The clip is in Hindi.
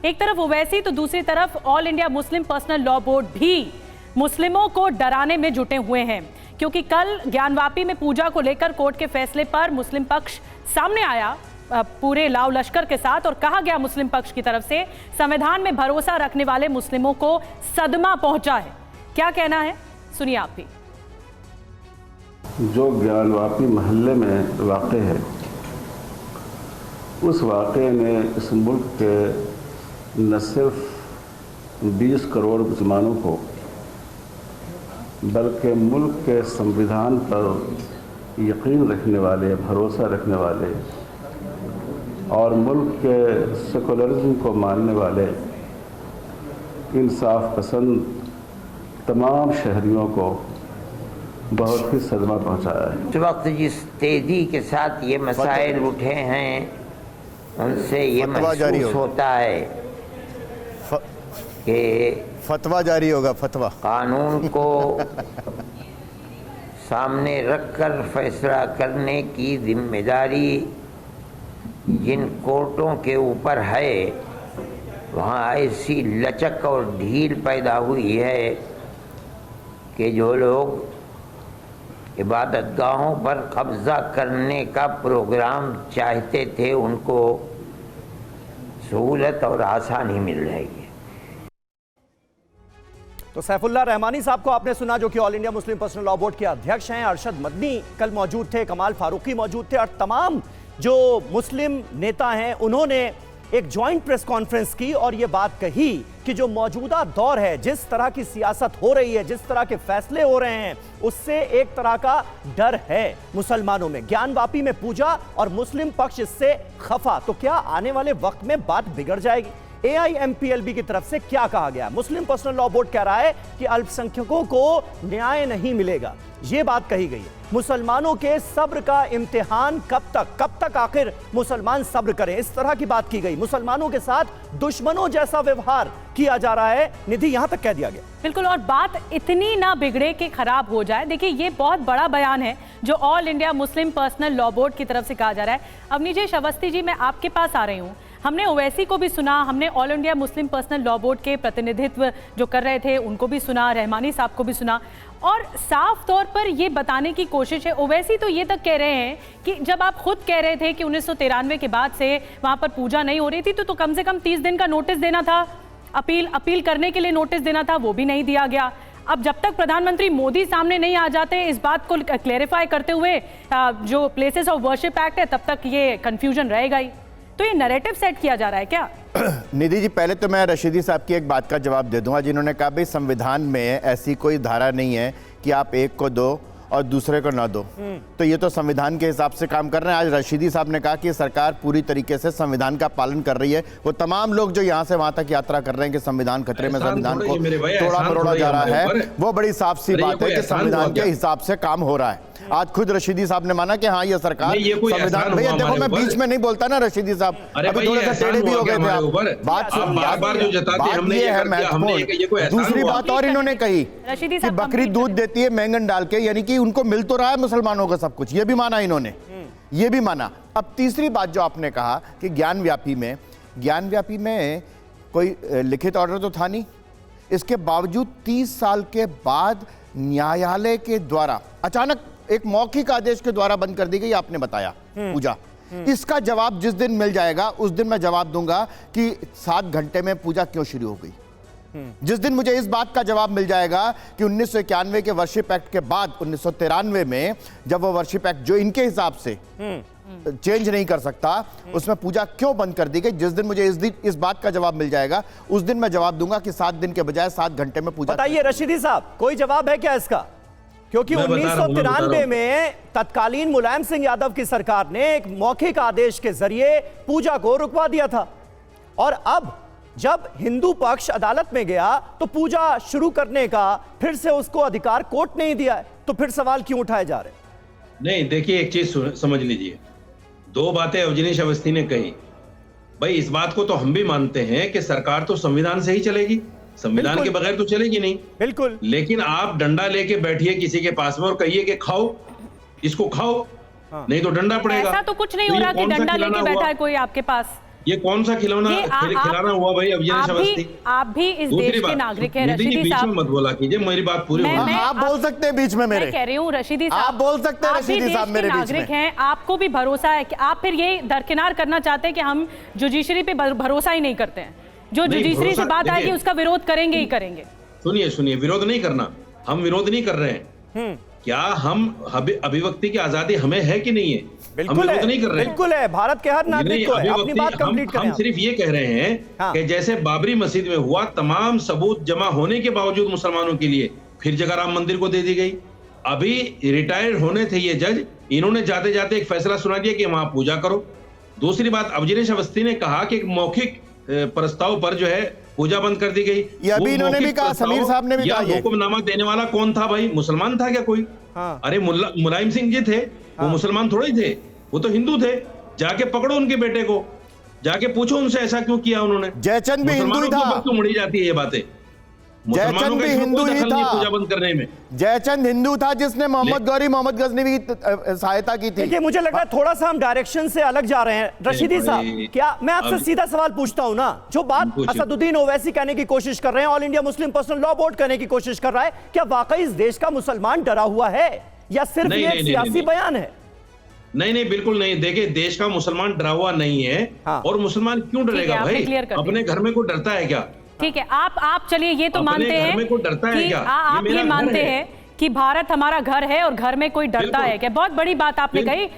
एक तरफ ओवैसी तो दूसरी तरफ all India Muslim personal law board भी मुस्लिमों को डराने में जुटे हुए हैं, क्योंकि कल ज्ञानवापी में पूजा को लेकर कोर्ट के फैसले पर मुस्लिम पक्ष सामने आया पूरे लाव लश्कर के साथ, और कहा गया मुस्लिम पक्ष की तरफ से संविधान में भरोसा रखने वाले मुस्लिमों को सदमा पहुंचा है। क्या कहना है, सुनिए आप भी। जो ज्ञानवापी मोहल्ले में वाक़ है, उस वाक़े ने इस मुल्क के न सिर्फ 20 करोड़ मुसलमानों को बल्कि मुल्क के संविधान पर यकीन रखने वाले, भरोसा रखने वाले और मुल्क के सेकुलरिज्म को मानने वाले इंसाफ पसंद तमाम शहरियों को बहुत ही सदमा पहुंचाया है। इस वक्त जिस तेजी के साथ ये मसाइल उठे हैं, उनसे ये महसूस होता है कि फतवा जारी होगा। फतवा कानून को सामने रखकर फैसला करने की जिम्मेदारी जिन कोर्टों के ऊपर है, वहाँ ऐसी लचक और ढील पैदा हुई है कि जो लोग इबादतगाहों पर कब्जा करने का प्रोग्राम चाहते थे, उनको सहूलत और आसानी मिल रही है। तो सैफुल्लाह रहमानी साहब को आपने सुना, जो कि all India Muslim personal law board के अध्यक्ष हैं। अरशद मदनी कल मौजूद थे, कमाल फारूकी मौजूद थे, और तमाम जो मुस्लिम नेता हैं उन्होंने एक जॉइंट प्रेस कॉन्फ्रेंस की और यह बात कही कि जो मौजूदा दौर है, जिस तरह की सियासत हो रही है, जिस तरह के फैसले हो रहे हैं, उससे एक तरह का डर है मुसलमानों में। ज्ञानवापी में पूजा और मुस्लिम पक्ष इससे खफा, तो क्या आने वाले वक्त में बात बिगड़ जाएगी? AIMPLB की तरफ से क्या कहा गया? मुस्लिम पर्सनल लॉ बोर्ड कह रहा है कि अल्पसंख्यकों को न्याय नहीं मिलेगा, यह बात कही गई है। मुसलमानों के सब्र का इम्तिहान कब तक आखिर मुसलमान सब्र करें, इस तरह की बात की गई। मुसलमानों के साथ दुश्मनों जैसा व्यवहार किया जा रहा है, निधि, यहां तक कह दिया गया। बिल्कुल, और बात इतनी ना बिगड़े कि खराब हो जाए। देखिए, ये बहुत बड़ा बयान है जो all India Muslim personal law board की तरफ से कहा जा रहा है। अवनीश अवस्थी जी, मैं आपके पास आ रही हूँ। हमने ओवैसी को भी सुना, हमने all India Muslim personal law board के प्रतिनिधित्व जो कर रहे थे उनको भी सुना, रहमानी साहब को भी सुना, और साफ तौर पर यह बताने की कोशिश है। ओवैसी तो ये तक कह रहे हैं कि जब आप खुद कह रहे थे कि 1993 के बाद से वहां पर पूजा नहीं हो रही थी, तो कम से कम 30 दिन का नोटिस देना था, अपील करने के लिए नोटिस देना था, वो भी नहीं दिया गया। अब जब तक प्रधानमंत्री मोदी सामने नहीं आ जाते इस बात को क्लेरिफाई करते हुए जो प्लेसेस ऑफ वर्शिप एक्ट है, तब तक ये कंफ्यूजन रहेगा ही। तो ये नैरेटिव सेट किया जा रहा है क्या? निधि जी, पहले तो मैं रशीदी साहब की एक बात का जवाब दे दूंगा, जिन्होंने कहा भाई संविधान में ऐसी कोई धारा नहीं है कि आप एक को दो और दूसरे को ना दो, तो ये तो संविधान के हिसाब से काम कर रहे हैं। आज रशीदी साहब ने कहा कि सरकार पूरी तरीके से संविधान का पालन कर रही है। वो तमाम लोग जो यहाँ से वहां तक यात्रा कर रहे हैं कि संविधान खतरे में, संविधान को तोड़ा मरोड़ा जा रहा है, वो बड़ी साफ सी बात है कि संविधान के हिसाब से काम हो रहा है। आज खुद रशीदी साहब ने माना कि हाँ, ये सरकार संविधान, भैया देखो मैं बीच में नहीं बोलता ना रशीदी साहब, अभी थोड़ा सा टेढ़े भी हो गए थे आप। बात ये है महत्वपूर्ण। दूसरी बात और इन्होंने कही कि बकरी दूध देती है बैंगन डाल के, यानी कि उनको मिल तो रहा है मुसलमानों को सब कुछ, ये भी माना इन्होंने, ये भी माना। अब तीसरी बात जो आपने कहा कि ज्ञानव्यापी में कोई लिखित ऑर्डर तो था नहीं, इसके बावजूद 30 साल के बाद न्यायालय के द्वारा अचानक एक मौखिक आदेश के द्वारा बंद कर दी गई, आपने बताया पूजा। इसका जवाब जिस दिन मिल जाएगा उस दिन मैं जवाब दूंगा कि 7 घंटे में पूजा क्यों शुरू हो गई। जिस दिन मुझे इस बात का जवाब मिल जाएगा कि 1991 के वर्शिप एक्ट के बाद 1993 में जब वो वर्शिप एक्ट जो इनके हिसाब से चेंज नहीं कर सकता, उसमें पूजा क्यों बंद कर दी गई, जिस दिन मुझे इस बात का जवाब मिल जाएगा उस दिन मैं जवाब दूंगा कि 7 दिन के बजाय 7 घंटे में पूजा। बताइए रशीदी साहब, कोई जवाब है क्या इसका? क्योंकि 1993 में तत्कालीन मुलायम सिंह यादव की सरकार ने एक मौखिक आदेश के जरिए पूजा को रुकवा दिया था, और अब जब हिंदू पक्ष अदालत में गया तो पूजा शुरू करने का फिर से उसको अधिकार कोर्ट ने ही दिया है, तो फिर सवाल क्यों उठाए जा रहे हैं? नहीं, देखिए एक चीज समझ लीजिए, 2 बातें अवनीश अवस्थी ने कही। भाई इस बात को तो हम भी मानते हैं कि सरकार तो संविधान से ही चलेगी, संविधान के बगैर तो चलेगी नहीं। बिल्कुल। लेकिन आप डंडा लेके बैठिए किसी के पास में और कहिए कि खाओ, इसको खाओ, नहीं तो डंडा पड़ेगा। ऐसा तो कुछ नहीं हो रहा कि डंडा लेके बैठा है कोई आपके पास। ये कौन सा खिलौना ये खिलाना हुआ भाई अविनाश अवस्थी? आप भी इस दूसरी देश के बात, नागरिक हैं निधि जी, रशीदी बीच में साहब। मत बोला कीजिए, मेरी बात पूरी मैं- होनी मैं- आप बोल सकते हैं बीच में मेरे। मैं कह रही हूँ रशीदी साहब, आप बोल सकते हैं आप भी रशीदी साहब देश मेरे के बीच में। नागरिक हैं, आपको भी भरोसा है कि आप फिर ये दरकिनार करना चाहते हैं कि हम जुडिशरी पे भरोसा ही नहीं करते हैं, जो नहीं, जुडिशरी से भरोसा- बात आएगी देखिए। उसका विरोध करेंगे ही करेंगे। सुनिए सुनिए, विरोध नहीं करना, हम विरोध नहीं कर रहे हैं। क्या हम अभिव्यक्ति की आजादी हमें है कि नहीं है? हम बिल्कुल विरोध है, नहीं कर रहे हैं। बिल्कुल है, भारत के हर नागरिक को है। अपनी अभिव्यक्ति बात कंप्लीट करें हम आप। सिर्फ ये कह रहे हैं हाँ। कि जैसे बाबरी मस्जिद में हुआ, तमाम सबूत जमा होने के बावजूद मुसलमानों के लिए फिर जगह राम मंदिर को दे दी गई। अभी रिटायर होने थे ये जज, इन्होंने जाते जाते एक फैसला सुना दिया कि वहां पूजा करो। दूसरी बात, अविनाश अवस्थी ने कहा कि एक मौखिक प्रस्ताव पर जो है पूजा बंद कर दी गई। ये अभी वो इन्होंने भी मौखिक कहा, प्रस्ताव समीर साहब ने भी या कहा ये। हुक्मनामा देने वाला कौन था भाई? मुसलमान था क्या कोई? हाँ। अरे मुलायम सिंह जी थे, वो मुसलमान थोड़े ही थे, वो तो हिंदू थे। जाके पकड़ो उनके बेटे को, जाके पूछो उनसे ऐसा क्यों किया उन्होंने। जयचंद भी हिंदू ही मुसलमानों के था। ऊपर क्यों मुड़ी जाती है ये बातें? मुसलमानों जयचंद का भी इसमें हिंदू कोई ही दखल नहीं था। पूजा बंद करने में। जयचंद हिंदू था जिसने मोहम्मद गजनवी की सहायता की थी। देखिए, मुझे लग रहा है थोड़ा सा हम डायरेक्शन से अलग जा रहे हैं। रशीदी भाई, साहब, क्या मैं आपसे अब- सीधा सवाल पूछता हूं ना, जो बात पूछिए। असदुद्दीन ओवैसी कहने की कोशिश कर रहे हैं, all India Muslim personal law board कहने की कोशिश कर रहा है, क्या वाकई इस देश का मुसलमान डरा हुआ है या सिर्फ नहीं, ये नहीं, नहीं, सियासी नहीं। बयान है? नहीं नहीं, बिल्कुल नहीं। देखिए, देश का मुसलमान डरा हुआ नहीं है। हाँ। और मुसलमान क्यों डरेगा आपने भाई? clear कर दिया। अपने घर में कोई डरता है क्या? ठीक है, आप चलिए ये तो अपने मानते घर हैं में कोई डरता है कि क्या? आप ये ये मेरा घर मानते है। हैं कि भारत हमारा घर है और घर में कोई डरता बिल्कुल। है क्या? बहुत बड़ी बात आपने कही।